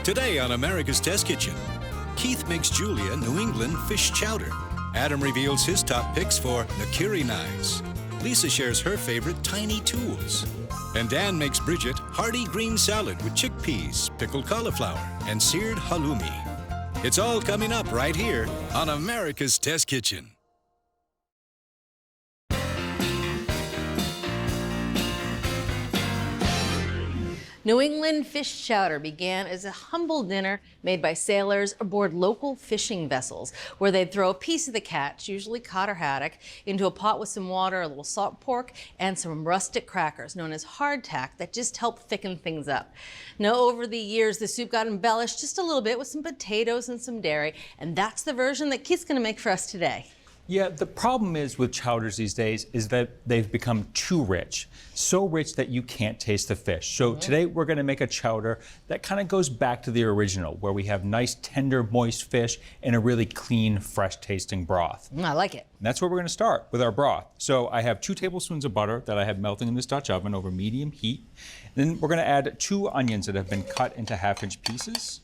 Today on America's Test Kitchen, Keith makes Julia New England fish chowder. Adam reveals his top picks for Nakiri knives. Lisa shares her favorite tiny tools. And Dan makes Bridget hearty green salad with chickpeas, pickled cauliflower, and seared halloumi. It's all coming up right here on America's Test Kitchen. New England fish chowder began as a humble dinner made by sailors aboard local fishing vessels, where they'd throw a piece of the catch, usually cod or haddock, into a pot with some water, a little salt pork, and some rustic crackers known as hardtack that just helped thicken things up. Now, over the years, the soup got embellished just a little bit with some potatoes and some dairy, and that's the version that Keith's going to make for us today. Yeah, the problem is with chowders these days is that they've become too rich. So rich that you can't taste the fish. So today we're going to make a chowder that kind of goes back to the original, where we have nice, tender, moist fish and a really clean, fresh tasting broth. I like it. And that's where we're going to start with our broth. So I have 2 tablespoons of butter that I have melting in this Dutch oven over medium heat. Then we're going to add 2 onions that have been cut into 1/2-inch pieces,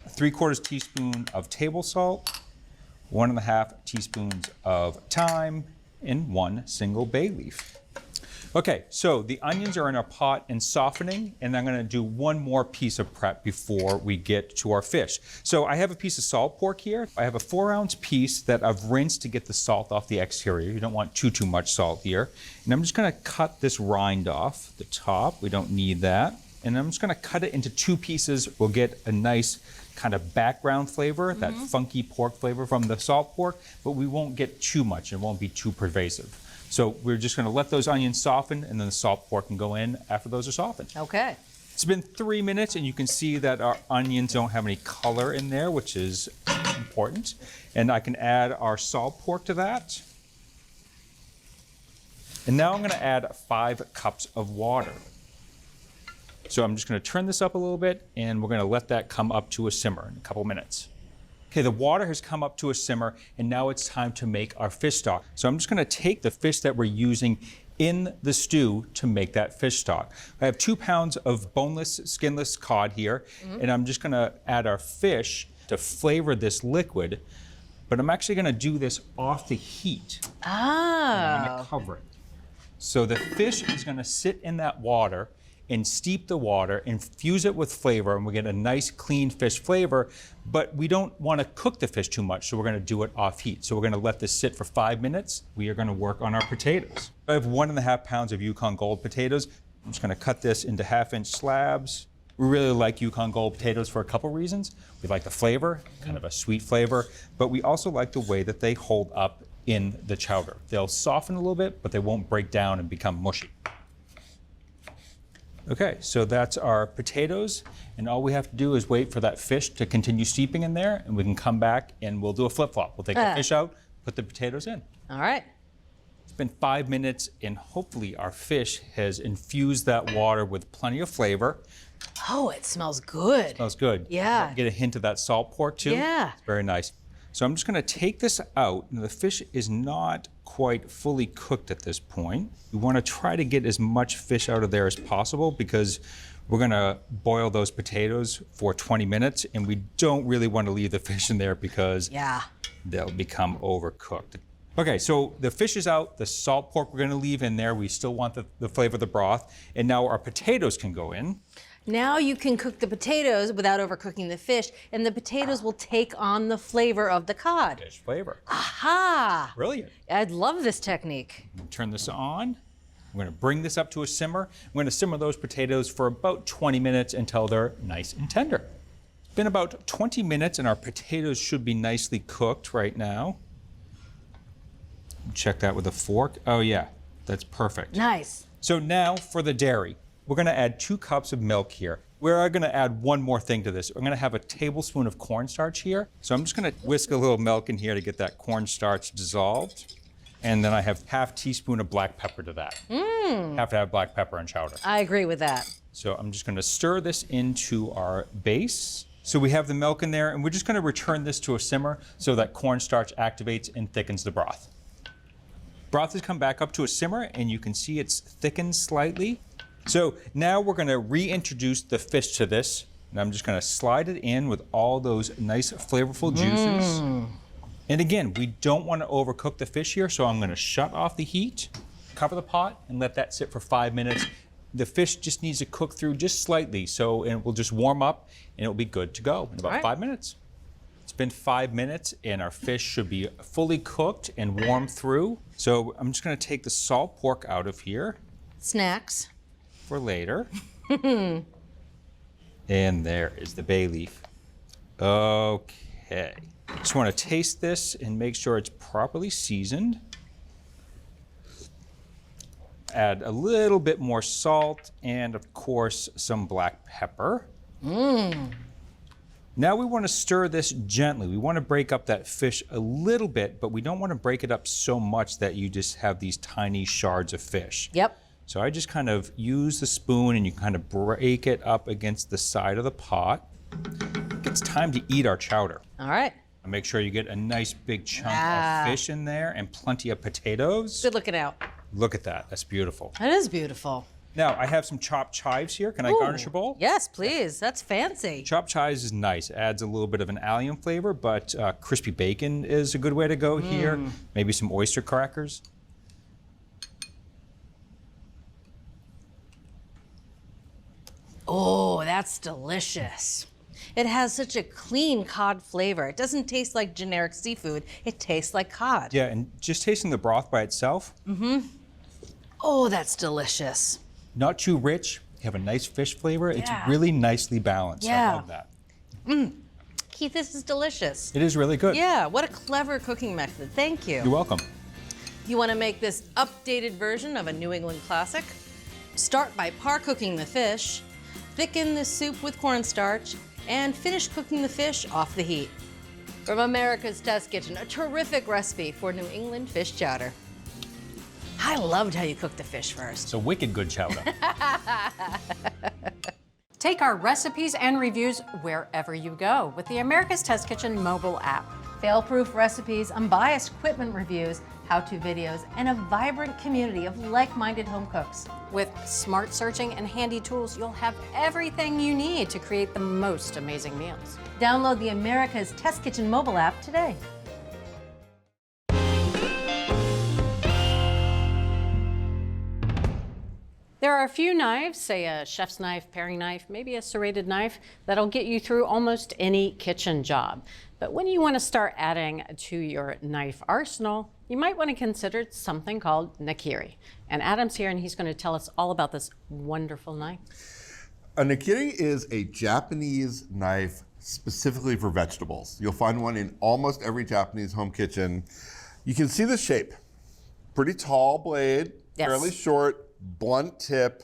a 3/4 teaspoon of table salt, 1½ teaspoons of thyme, and 1 single bay leaf. Okay, so the onions are in our pot and softening, and I'm gonna do one more piece of prep before we get to our fish. So I have a piece of salt pork here. I have a 4-ounce piece that I've rinsed to get the salt off the exterior. You don't want too much salt here. And I'm just gonna cut this rind off the top. We don't need that. And I'm just gonna cut it into 2 pieces. We'll get a nice kind of background flavor, that funky pork flavor from the salt pork, but we won't get too much. It won't be too pervasive. So we're just gonna let those onions soften, and then the salt pork can go in after those are softened. Okay. It's been 3 minutes, and you can see that our onions don't have any color in there, which is important. And I can add our salt pork to that. And now I'm gonna add 5 cups of water. So I'm just gonna turn this up a little bit, and we're gonna let that come up to a simmer in a couple minutes. Okay, the water has come up to a simmer, and now it's time to make our fish stock. So I'm just gonna take the fish that we're using in the stew to make that fish stock. I have 2 pounds of boneless, skinless cod here, and I'm just gonna add our fish to flavor this liquid, but I'm actually gonna do this off the heat. I'm gonna cover it. So the fish is gonna sit in that water and steep the water, infuse it with flavor, and we get a nice clean fish flavor, but we don't wanna cook the fish too much, so we're gonna do it off heat. So we're gonna let this sit for 5 minutes. We are gonna work on our potatoes. I have 1½ pounds of Yukon Gold potatoes. I'm just gonna cut this into 1/2-inch slabs. We really like Yukon Gold potatoes for a couple reasons. We like the flavor, kind of a sweet flavor, but we also like the way that they hold up in the chowder. They'll soften a little bit, but they won't break down and become mushy. Okay, so that's our potatoes, and all we have to do is wait for that fish to continue steeping in there, and we can come back and we'll do a flip-flop. We'll take the fish out, put the potatoes in. All right. It's been 5 minutes, and hopefully our fish has infused that water with plenty of flavor. Oh, it smells good. Smells good. Yeah. Get a hint of that salt pork too. Yeah. It's very nice. So I'm just gonna take this out. Now, the fish is not quite fully cooked at this point. We wanna try to get as much fish out of there as possible, because we're gonna boil those potatoes for 20 minutes, and we don't really wanna leave the fish in there because they'll become overcooked. Okay, so the fish is out, the salt pork we're gonna leave in there. We still want the flavor of the broth, and now our potatoes can go in. Now you can cook the potatoes without overcooking the fish, and the potatoes will take on the flavor of the cod. Fish flavor. Aha! Brilliant. I love this technique. Turn this on. We're gonna bring this up to a simmer. We're gonna simmer those potatoes for about 20 minutes until they're nice and tender. It's been about 20 minutes, and our potatoes should be nicely cooked right now. Check that with a fork. Oh yeah, that's perfect. Nice. So now for the dairy. We're gonna add 2 cups of milk here. We're gonna add one more thing to this. I'm gonna have a tablespoon of cornstarch here. So I'm just gonna whisk a little milk in here to get that cornstarch dissolved. And then I have 1/2 teaspoon of black pepper to that. Have to have black pepper in chowder. I agree with that. So I'm just gonna stir this into our base. So we have the milk in there, and we're just gonna return this to a simmer so that cornstarch activates and thickens the broth. Broth has come back up to a simmer, and you can see it's thickened slightly. So now we're gonna reintroduce the fish to this And I'm just gonna slide it in with all those nice flavorful juices. And again, we don't wanna overcook the fish here, so I'm gonna shut off the heat, cover the pot, and let that sit for 5 minutes. The fish just needs to cook through just slightly, and it will just warm up and it'll be good to go in about 5 minutes. It's been 5 minutes and our fish should be fully cooked and warm through. So I'm just gonna take the salt pork out of here. Snacks. For later. And there is the bay leaf. Okay. Just want to taste this and make sure it's properly seasoned. Add a little bit more salt and, of course, some black pepper. Now we want to stir this gently. We want to break up that fish a little bit, but we don't want to break it up so much that you just have these tiny shards of fish. Yep. So I just kind of use the spoon and you kind of break it up against the side of the pot. It's time to eat our chowder. All right. And make sure you get a nice big chunk of fish in there and plenty of potatoes. Good looking out. Look at that, that's beautiful. That is beautiful. Now I have some chopped chives here. Can I garnish your bowl? Yes, please. That's fancy. Chopped chives is nice. It adds a little bit of an allium flavor, but crispy bacon is a good way to go here. Maybe some oyster crackers. Oh, that's delicious. It has such a clean cod flavor. It doesn't taste like generic seafood. It tastes like cod. Yeah, and just tasting the broth by itself. Oh, that's delicious. Not too rich. You have a nice fish flavor. It's really nicely balanced. I love that. Keith, this is delicious. It is really good. Yeah, what a clever cooking method. Thank you. You're welcome. You want to make this updated version of a New England classic? Start by par-cooking the fish, thicken the soup with cornstarch, and finish cooking the fish off the heat. From America's Test Kitchen, a terrific recipe for New England fish chowder. I loved how you cooked the fish first. It's a wicked good chowder. Take our recipes and reviews wherever you go with the America's Test Kitchen mobile app. Fail-proof recipes, unbiased equipment reviews, how-to videos, and a vibrant community of like-minded home cooks. With smart searching and handy tools, you'll have everything you need to create the most amazing meals. Download the America's Test Kitchen mobile app today. There are a few knives, say a chef's knife, paring knife, maybe a serrated knife, that'll get you through almost any kitchen job. But when you want to start adding to your knife arsenal, you might want to consider something called nakiri. And Adam's here and he's going to tell us all about this wonderful knife. A nakiri is a Japanese knife specifically for vegetables. You'll find one in almost every Japanese home kitchen. You can see the shape. Pretty tall blade, fairly short, blunt tip,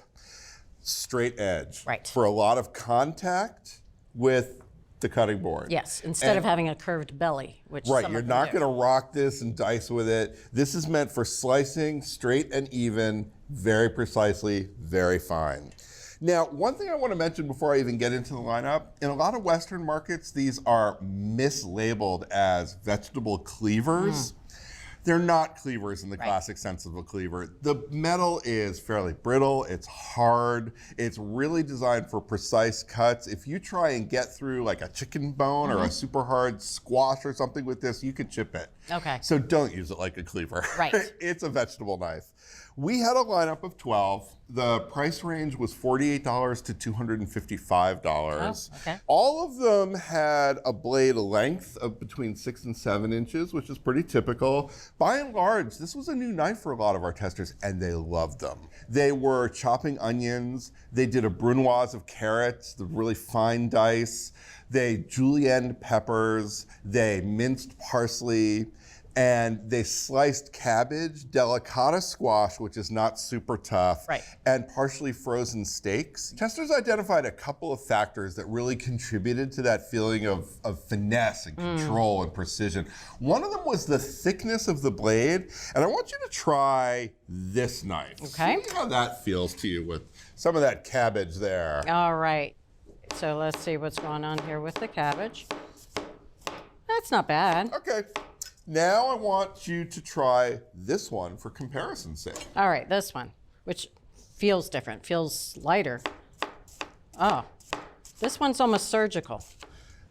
straight edge. Right. For a lot of contact with the cutting board. Yes, instead of having a curved belly, which right, some you're of them not do. going to rock this and dice with it. This is meant for slicing straight and even, very precisely, very fine. Now, one thing I want to mention before I even get into the lineup, in a lot of Western markets, these are mislabeled as vegetable cleavers. They're not cleavers in the classic sense of a cleaver. The metal is fairly brittle, it's hard, it's really designed for precise cuts. If you try and get through like a chicken bone or a super hard squash or something with this, you could chip it. Okay. So don't use it like a cleaver. Right. It's a vegetable knife. We had a lineup of 12. The price range was $48 to $255. Oh, okay. All of them had a blade length of between 6 and 7 inches, which is pretty typical. By and large, this was a new knife for a lot of our testers, and they loved them. They were chopping onions. They did a brunoise of carrots, the really fine dice. They julienned peppers. They minced parsley. And they sliced cabbage, delicata squash, which is not super tough, and partially frozen steaks. Testers identified a couple of factors that really contributed to that feeling of finesse and control and precision. One of them was the thickness of the blade, and I want you to try this knife. Okay. See how that feels to you with some of that cabbage there. All right, so let's see what's going on here with the cabbage. That's not bad. Okay. Now I want you to try this one for comparison's sake. All right, this one, which feels different, feels lighter. Oh, This one's almost surgical.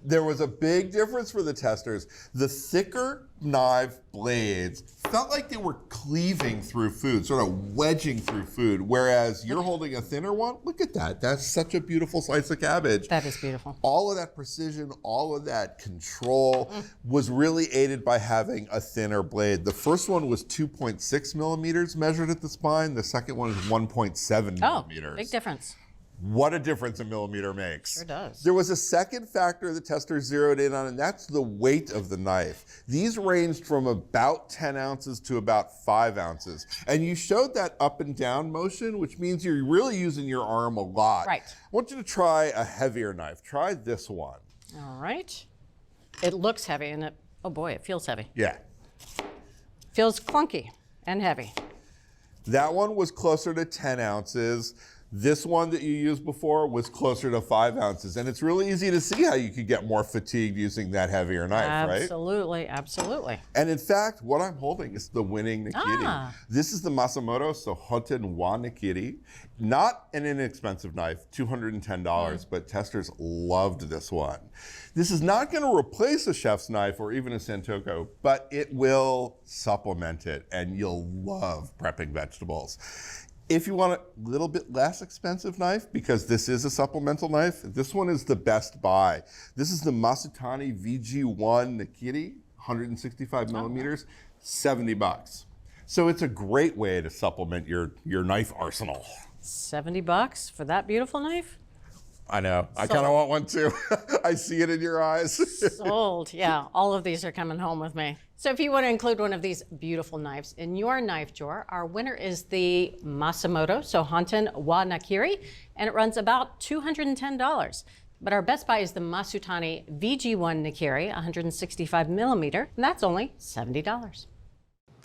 There was a big difference for the testers. The thicker knife blades felt like they were cleaving through food, sort of wedging through food, whereas you're holding a thinner one. Look at that. That's such a beautiful slice of cabbage. That is beautiful. All of that precision, all of that control was really aided by having a thinner blade. The first one was 2.6 millimeters measured at the spine. The second one is 1.7 millimeters. Oh, big difference. What a difference a millimeter makes. Sure does. There was a second factor the testers zeroed in on, and that's the weight of the knife. These ranged from about 10 ounces to about 5 ounces. And you showed that up and down motion, which means you're really using your arm a lot. Right. I want you to try a heavier knife. Try this one. All right. It looks heavy, and oh boy, it feels heavy. Yeah. Feels clunky and heavy. That one was closer to 10 ounces. This one that you used before was closer to 5 ounces. And it's really easy to see how you could get more fatigued using that heavier knife, right? Absolutely, absolutely. And in fact, what I'm holding is the winning Nikiri. This is the Masamoto Sohoten wa Nikiri. Not an inexpensive knife, $210, but testers loved this one. This is not going to replace a chef's knife or even a Santoko, but it will supplement it, and you'll love prepping vegetables. If you want a little bit less expensive knife, because this is a supplemental knife, this one is the best buy. This is the Masutani VG1 Nikiri, 165 millimeters, $70. So it's a great way to supplement your knife arsenal. $70 for that beautiful knife? I know. I kind of want one too. I see it in your eyes. Sold. Yeah, all of these are coming home with me. So if you want to include one of these beautiful knives in your knife drawer, our winner is the Masamoto Sohoten wa Nikiri, and it runs about $210. But our best buy is the Masutani VG1 Nikiri, 165 millimeter, and that's only $70.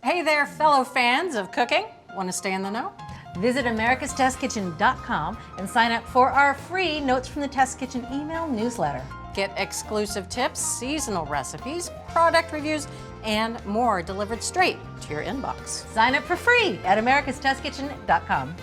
Hey there, fellow fans of cooking. Want to stay in the know? Visit americastestkitchen.com and sign up for our free Notes from the Test Kitchen email newsletter. Get exclusive tips, seasonal recipes, product reviews, and more delivered straight to your inbox. Sign up for free at americastestkitchen.com.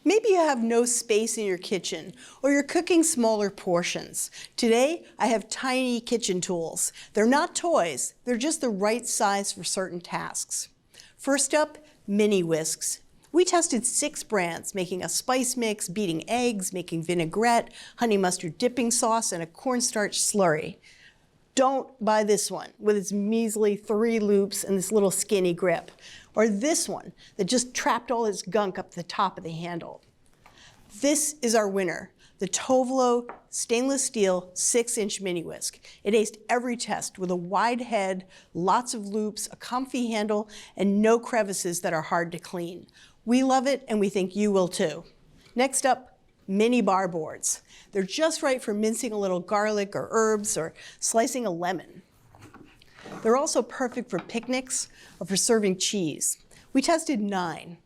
Maybe you have no space in your kitchen, or you're cooking smaller portions. Today, I have tiny kitchen tools. They're not toys, they're just the right size for certain tasks. First up, mini whisks. We tested 6 brands, making a spice mix, beating eggs, making vinaigrette, honey mustard dipping sauce, and a cornstarch slurry. Don't buy this one with its measly 3 loops and this little skinny grip. Or this one that just trapped all its gunk up the top of the handle. This is our winner, the Tovolo stainless steel 6-inch mini whisk. It aced every test with a wide head, lots of loops, a comfy handle, and no crevices that are hard to clean. We love it, and we think you will too. Next up, mini bar boards. They're just right for mincing a little garlic or herbs or slicing a lemon. They're also perfect for picnics or for serving cheese. We tested 9.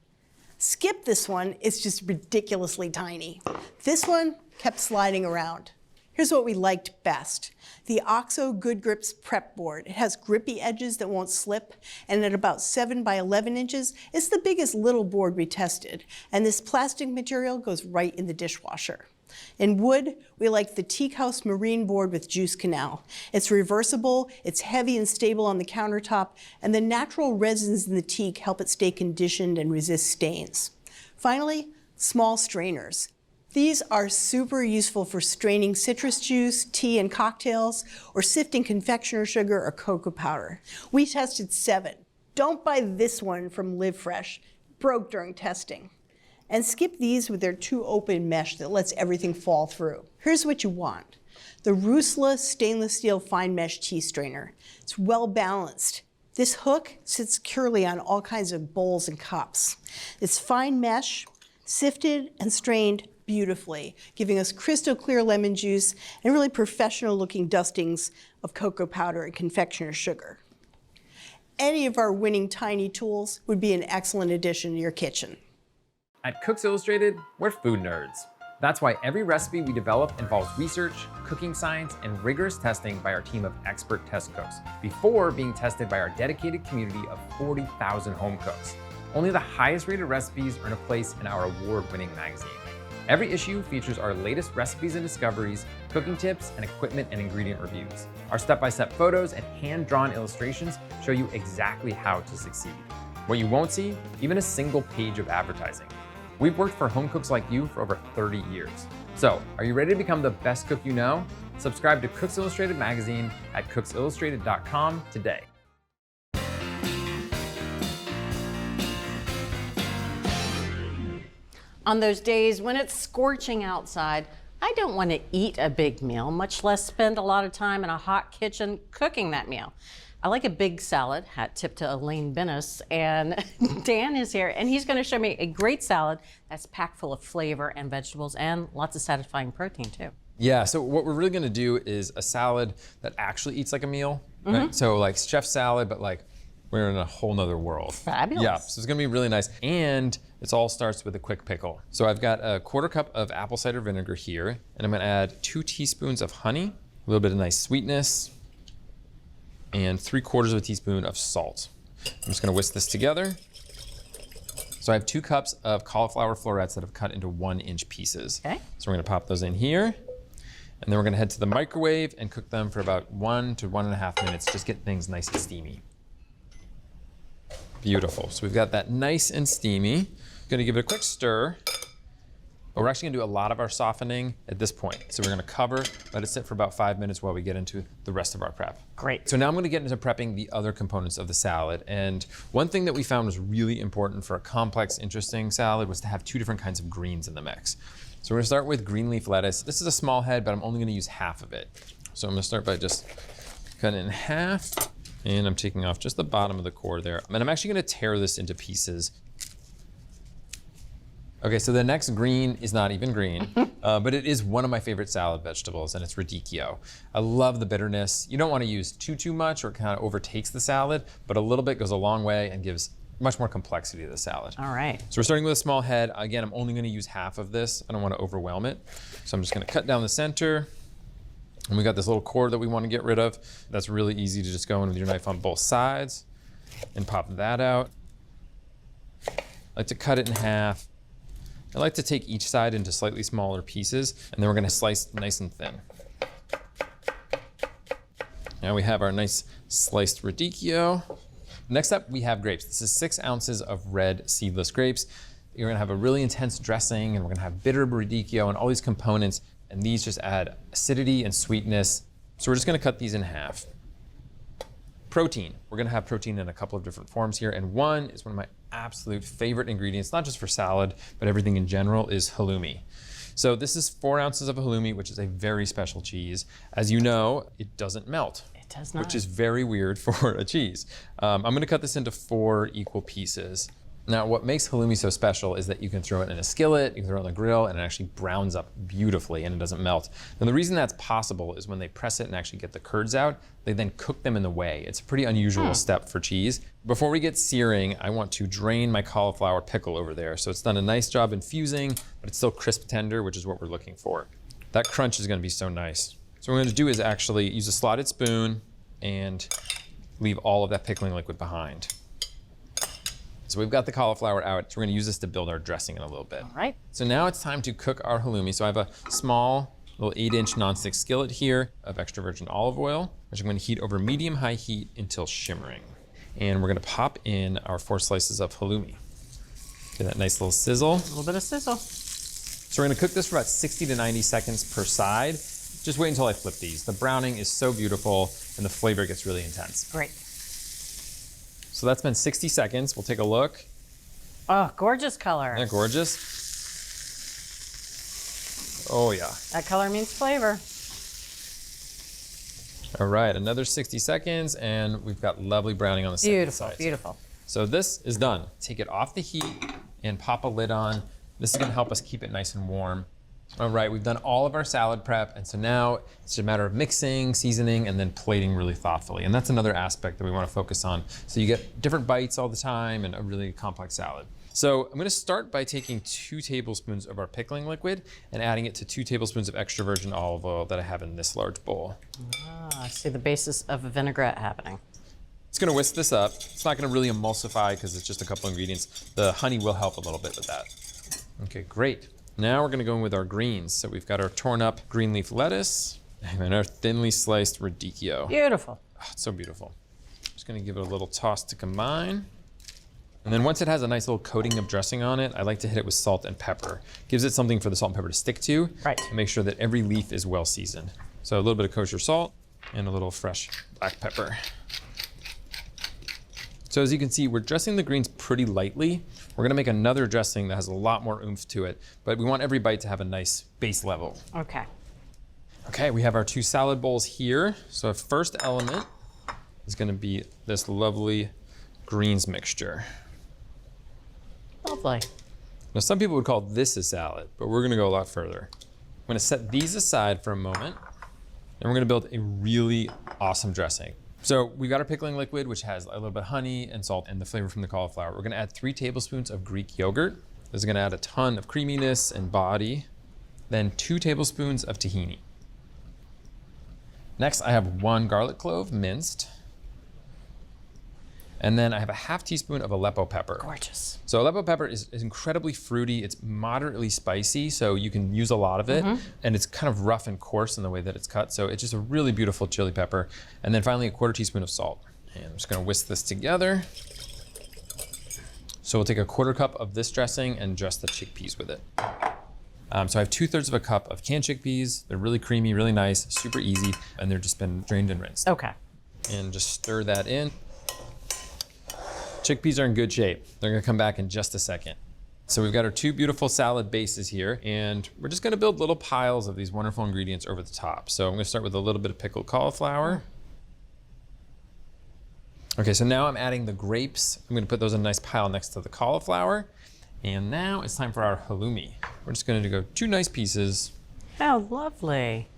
Skip this one, it's just ridiculously tiny. This one kept sliding around. Here's what we liked best. The OXO Good Grips prep board. It has grippy edges that won't slip, and at about 7 by 11 inches, it's the biggest little board we tested. And this plastic material goes right in the dishwasher. In wood, we like the Teak House Marine board with Juice Canal. It's reversible, it's heavy and stable on the countertop, and the natural resins in the teak help it stay conditioned and resist stains. Finally, small strainers. These are super useful for straining citrus juice, tea, and cocktails, or sifting confectioner sugar or cocoa powder. We tested 7. Don't buy this one from Live Fresh. Broke during testing. And skip these with their 2 open mesh that lets everything fall through. Here's what you want. The Rusla stainless steel fine mesh tea strainer. It's well balanced. This hook sits securely on all kinds of bowls and cups. It's fine mesh, sifted and strained beautifully, giving us crystal clear lemon juice and really professional looking dustings of cocoa powder and confectioner sugar. Any of our winning tiny tools would be an excellent addition to your kitchen. At Cooks Illustrated, we're food nerds. That's why every recipe we develop involves research, cooking science, and rigorous testing by our team of expert test cooks, before being tested by our dedicated community of 40,000 home cooks. Only the highest rated recipes earn a place in our award-winning magazine. Every issue features our latest recipes and discoveries, cooking tips, and equipment and ingredient reviews. Our step-by-step photos and hand-drawn illustrations show you exactly how to succeed. What you won't see, even a single page of advertising. We've worked for home cooks like you for over 30 years. So, are you ready to become the best cook you know? Subscribe to Cooks Illustrated magazine at cooksillustrated.com today. On those days when it's scorching outside, I don't want to eat a big meal, much less spend a lot of time in a hot kitchen cooking that meal. I like a big salad, hat tip to Elaine Bennis, and Dan is here, and he's going to show me a great salad that's packed full of flavor and vegetables and lots of satisfying protein too. Yeah, so what we're really gonna do is a salad that actually eats like a meal, right? So like chef salad, but like we're in a whole nother world. Fabulous. Yeah, so it's gonna be really nice. And it all starts with a quick pickle. So I've got a 1/4 cup of apple cider vinegar here, and I'm gonna add 2 teaspoons of honey, a little bit of nice sweetness, and 3/4 teaspoon of salt. I'm just gonna whisk this together. So I have 2 cups of cauliflower florets that I've cut into 1-inch pieces. Okay. So we're gonna pop those in here. And then we're gonna head to the microwave and cook them for about 1 to 1.5 minutes, just get things nice and steamy. Beautiful, so we've got that nice and steamy. Gonna give it a quick stir. But we're actually gonna do a lot of our softening at this point. So we're gonna cover, let it sit for about 5 minutes while we get into the rest of our prep. Great. So now I'm gonna get into prepping the other components of the salad. And one thing that we found was really important for a complex, interesting salad was to have 2 different kinds of greens in the mix. So we're gonna start with green leaf lettuce. This is a small head, but I'm only gonna use half of it. So I'm gonna start by just cutting it in half, and I'm taking off just the bottom of the core there. And I'm actually gonna tear this into pieces. Okay, so the next green is not even green, but it is one of my favorite salad vegetables, and it's radicchio. I love the bitterness. You don't wanna use too much or it kind of overtakes the salad, but a little bit goes a long way and gives much more complexity to the salad. All right. So we're starting with a small head. Again, I'm only gonna use half of this. I don't wanna overwhelm it. So I'm just gonna cut down the center. And we got this little core that we wanna get rid of. That's really easy to just go in with your knife on both sides and pop that out. I like to cut it in half. I like to take each side into slightly smaller pieces, and then we're gonna slice nice and thin. Now we have our nice sliced radicchio. Next up, we have grapes. This is 6 ounces of red seedless grapes. You're gonna have a really intense dressing, and we're gonna have bitter radicchio and all these components, and these just add acidity and sweetness. So we're just gonna cut these in half. Protein. We're gonna have protein in a couple of different forms here, and one is one of my absolute favorite ingredients, not just for salad, but everything in general, is halloumi. So this is 4 ounces of halloumi, which is a very special cheese. As you know, it doesn't melt. It does not. Which is very weird for a cheese. I'm gonna cut this into 4 equal pieces. Now, what makes halloumi so special is that you can throw it in a skillet, you can throw it on the grill, and it actually browns up beautifully and it doesn't melt. And the reason that's possible is when they press it and actually get the curds out, they then cook them in the whey. It's a pretty unusual step for cheese. Before we get searing, I want to drain my cauliflower pickle over there. So it's done a nice job infusing, but it's still crisp tender, which is what we're looking for. That crunch is gonna be so nice. So what we're gonna do is actually use a slotted spoon and leave all of that pickling liquid behind. So we've got the cauliflower out, so we're gonna use this to build our dressing in a little bit. All right. So now it's time to cook our halloumi. So I have a small little 8-inch nonstick skillet here of extra virgin olive oil, which I'm gonna heat over medium-high heat until shimmering. And we're gonna pop in our 4 slices of halloumi. Get that nice little sizzle. A little bit of sizzle. So we're gonna cook this for about 60 to 90 seconds per side. Just wait until I flip these. The browning is so beautiful and the flavor gets really intense. Great. So that's been 60 seconds. We'll take a look. Oh, gorgeous color. Isn't that gorgeous? Oh yeah. That color means flavor. All right, another 60 seconds and we've got lovely browning on the second Beautiful, side. beautiful. So this is done. Take it off the heat and pop a lid on. This is gonna help us keep it nice and warm. All right, we've done all of our salad prep, and so now it's just a matter of mixing, seasoning, and then plating really thoughtfully. And that's another aspect that we want to focus on. So you get different bites all the time and a really complex salad. So I'm gonna start by taking 2 tablespoons of our pickling liquid and adding it to 2 tablespoons of extra virgin olive oil that I have in this large bowl. Ah, I see the basis of a vinaigrette happening. It's gonna whisk this up. It's not gonna really emulsify because it's just a couple ingredients. The honey will help a little bit with that. Okay, great. Now we're gonna go in with our greens. So we've got our torn up green leaf lettuce and our thinly sliced radicchio. Beautiful. Oh, it's so beautiful. Just gonna give it a little toss to combine. And then once it has a nice little coating of dressing on it, I like to hit it with salt and pepper. Gives it something for the salt and pepper to stick to. Right. And make sure that every leaf is well seasoned. So a little bit of kosher salt and a little fresh black pepper. So as you can see, we're dressing the greens pretty lightly. We're gonna make another dressing that has a lot more oomph to it, but we want every bite to have a nice base level. Okay. Okay, we have our 2 salad bowls here. So our first element is gonna be this lovely greens mixture. Lovely. Now some people would call this a salad, but we're gonna go a lot further. I'm gonna set these aside for a moment, and we're gonna build a really awesome dressing. So we've got our pickling liquid, which has a little bit of honey and salt and the flavor from the cauliflower. We're gonna add 3 tablespoons of Greek yogurt. This is gonna add a ton of creaminess and body. Then 2 tablespoons of tahini. Next, I have 1 garlic clove minced. And then I have a ½ teaspoon of Aleppo pepper. Gorgeous. So Aleppo pepper is incredibly fruity. It's moderately spicy, so you can use a lot of it. And it's kind of rough and coarse in the way that it's cut. So it's just a really beautiful chili pepper. And then finally, a =4 teaspoon of salt. And I'm just gonna whisk this together. So we'll take a ¼ cup of this dressing and dress the chickpeas with it. So I have 2/3 of a cup of canned chickpeas. They're really creamy, really nice, super easy, and they're just been drained and rinsed. Okay. And just stir that in. Chickpeas are in good shape. They're gonna come back in just a second. So we've got our 2 beautiful salad bases here, and we're just gonna build little piles of these wonderful ingredients over the top. So I'm gonna start with a little bit of pickled cauliflower. Okay, so now I'm adding the grapes. I'm gonna put those in a nice pile next to the cauliflower. And now it's time for our halloumi. We're just gonna go 2 nice pieces. How lovely.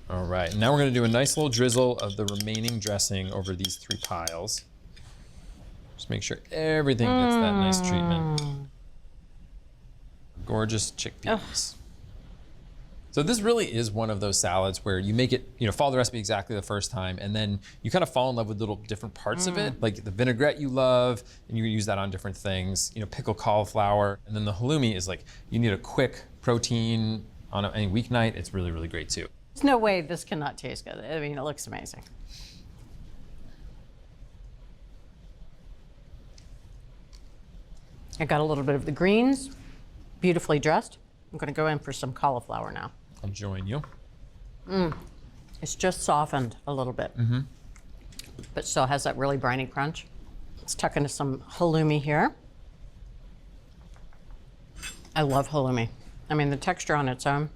All right, now we're gonna do a nice little drizzle of the remaining dressing over these 3 piles. Just make sure everything gets that nice treatment. Gorgeous chickpeas. So this really is one of those salads where you make it, follow the recipe exactly the first time, and then you kind of fall in love with little different parts of it, like the vinaigrette you love, and you can use that on different things, pickled cauliflower. And then the halloumi is like, you need a quick protein on any weeknight. It's really, really great too. There's no way this cannot taste good. I mean, it looks amazing. I got a little bit of the greens, beautifully dressed. I'm gonna go in for some cauliflower now. I'll join you. It's just softened a little bit, but still has that really briny crunch. Let's tuck into some halloumi here. I love halloumi. I mean, the texture on its own,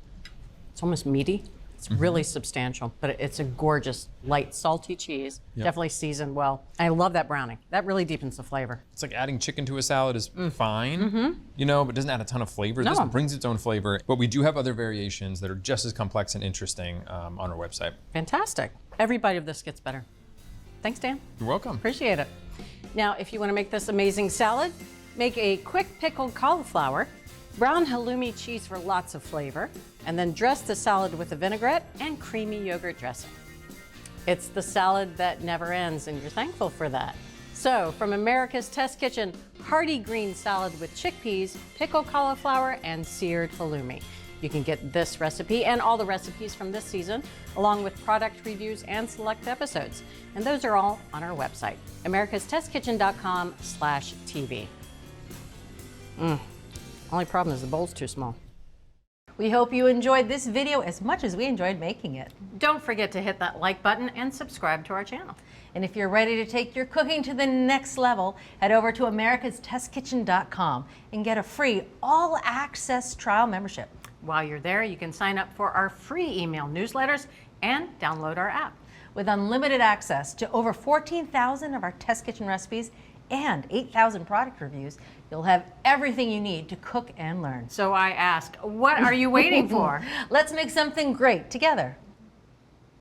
it's almost meaty. It's really substantial, but it's a gorgeous, light, salty cheese. Yep. Definitely seasoned well. I love that browning. That really deepens the flavor. It's like adding chicken to a salad is fine, but doesn't add a ton of flavor. No. This brings its own flavor, but we do have other variations that are just as complex and interesting on our website. Fantastic. Every bite of this gets better. Thanks, Dan. You're welcome. Appreciate it. Now, if you want to make this amazing salad, make a quick pickled cauliflower, brown halloumi cheese for lots of flavor, and then dress the salad with a vinaigrette and creamy yogurt dressing. It's the salad that never ends, and you're thankful for that. So, from America's Test Kitchen, hearty green salad with chickpeas, pickled cauliflower, and seared halloumi. You can get this recipe and all the recipes from this season, along with product reviews and select episodes. And those are all on our website, americastestkitchen.com/TV. Only problem is the bowl's too small. We hope you enjoyed this video as much as we enjoyed making it. Don't forget to hit that like button and subscribe to our channel. And if you're ready to take your cooking to the next level, head over to americastestkitchen.com and get a free all-access trial membership. While you're there, you can sign up for our free email newsletters and download our app. With unlimited access to over 14,000 of our Test Kitchen recipes and 8,000 product reviews, you'll have everything you need to cook and learn. So I ask, what are you waiting for? Let's make something great together.